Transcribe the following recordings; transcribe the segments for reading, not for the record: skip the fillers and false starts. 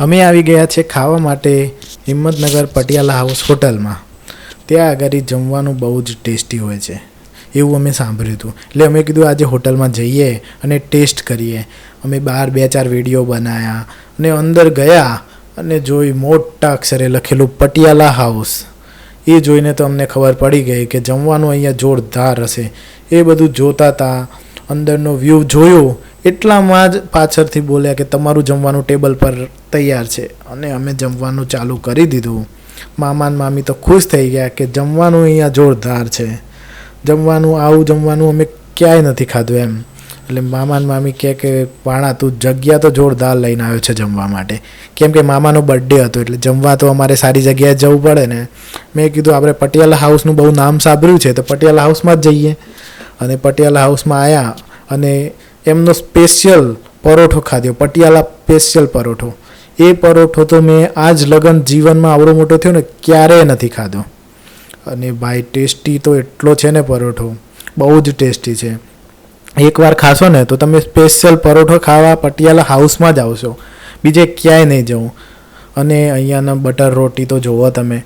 અમે આવી ગયા છે ખાવા માટે હિંમતનગર પટિયાલા હાઉસ હોટલમાં. ત્યાં આગળ જમવાનું બહુ જ ટેસ્ટી હોય છે એવું અમે સાંભળ્યું હતું. એટલે અમે કીધું આજે હોટલમાં જઈએ અને ટેસ્ટ કરીએ. અમે બહાર 2-4 વિડીયો બનાવ્યા અને અંદર ગયા અને જોઈ મોટા અક્ષરે લખેલું પટિયાલા હાઉસ. એ જોઈને તો અમને ખબર પડી ગઈ કે જમવાનું અહીંયા જોરદાર હશે. એ બધું જોતા હતા, અંદરનો વ્યૂ જોયો એટલામાં જ પાછળથી બોલ્યા કે તમારું જમવાનું ટેબલ પર તૈયાર છે. અને અમે જમવાનું ચાલુ કરી દીધું. મામા અને મામી તો ખુશ થઈ ગયા કે જમવાનું અહીંયા જોરદાર છે. આવું જમવાનું અમે ક્યાંય નથી ખાધું એમ. એટલે મામા અને મામી કહે કે પાણા તું જગ્યા તો જોરદાર લઈને આવ્યો છે જમવા માટે. કેમ કે મામાનો બર્થડે હતો એટલે જમવા તો અમારે સારી જગ્યાએ જવું પડે ને. મેં કીધું આપણે પટિયાલા હાઉસનું બહુ નામ સાંભળ્યું છે તો પટિયાલા હાઉસમાં જ જઈએ. અને પટિયાલા હાઉસમાં આવ્યા અને એમનો સ્પેશિયલ પરોઠો ખાધો, પટિયાલા સ્પેશિયલ પરોઠો. એ પરોઠો તો મેં આજ લગન જીવનમાં આવડો મોટો થયો ને ક્યારેય નથી ખાધો. અને ભાઈ ટેસ્ટી તો એટલો છે ને પરોઠો, બહુ જ ટેસ્ટી છે. એકવાર ખાશો ને તો તમે સ્પેશિયલ પરોઠો ખાવા પટિયાલા હાઉસમાં જ આવશો, બીજે ક્યાંય નહીં જવું. અને અહીંયાના બટર રોટી તો જુઓ તમે,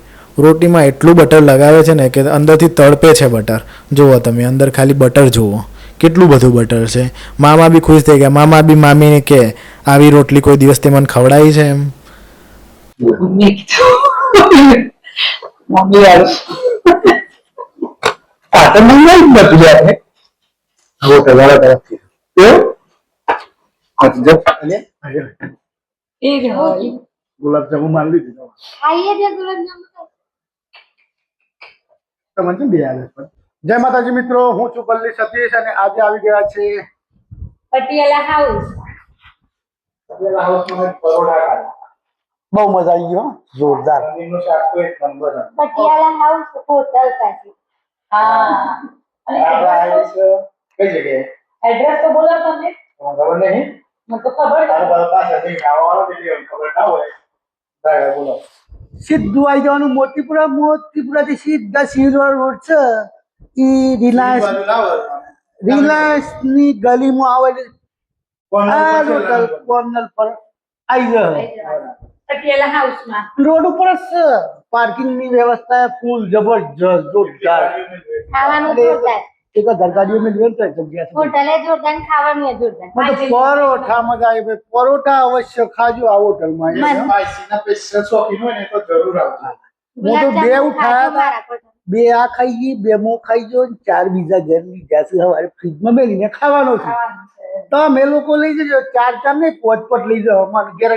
રોટીમાં એટલું બટર લગાવે છે ને કે અંદરથી તળપે છે બટર. જુઓ તમે અંદર ખાલી બટર જુઓ, કેટલું બધું બટર છે. મામા બી ખુશ થઈ ગયા. મામા બી મામીને કે આવી રોટલી કોઈ દિવસ તે મને ખવડાવી છે એમ. ગુલાબ જામુ માન લીધી તમને બે આવે. જય માતાજી મિત્રો, હું છું પલ્લી સતીશ અને આજે આવી ગયા છે પટિયાલા હાઉસ. પટિયાલા હાઉસમાં પરોઠા ખાધા. બહુ મજા આવી ગયો, જોરદાર. પનીરનું શાક તો એક નંબર હતું. પટિયાલા હાઉસ હોટલ પાસે. હા, અને એડ્રેસ કઈ જગ્યાએ? એડ્રેસ તો બોલો તમે. ખબર નહીં. મને તો ખબર છે. તારા પાસેથી આવવાનો એટલે ખબર ના હોય. બરાબર બોલો. સીધું આવી જવાનું મોતીપુરાથી સીધા સિરોડ રોડ છે. ઈ રિલાયન્સ ની ગલીમાં આવેલી હોટલ કોર્નર પર આવી જાય. પટિયાલા હાઉસમાં રોડ ઉપર જ છે. પાર્કિંગ ની વ્યવસ્થા ફૂલ જબરજસ્ત જોરદાર. ખાવાનું જોરદાર. એક ધરગાડીઓ में लेते हैं जग्યા હોટલે જોરદાર, ખાવાનું જોરદાર. मतलब પરોઠા મજા આવી. પરોઠા અવશ્ય ખાજો આ હોટલમાં. સ્પાઈસીના સ્પેશિયલ શોખીન હોય ને તો જરૂર આવજો. હું તો બે ઉઠાયા હતા, બે આ ખાઈ ગઈ, બે મો ખાઈ ગયો, 4 બીજા ઘરની ગેસ સવારે ફ્રીજમાં મેલીને ખાવાનો છે. તમે લોકો લઈ જજો, 4 નહીં 5 લઈ જાઓ. અમારે ગેરંટી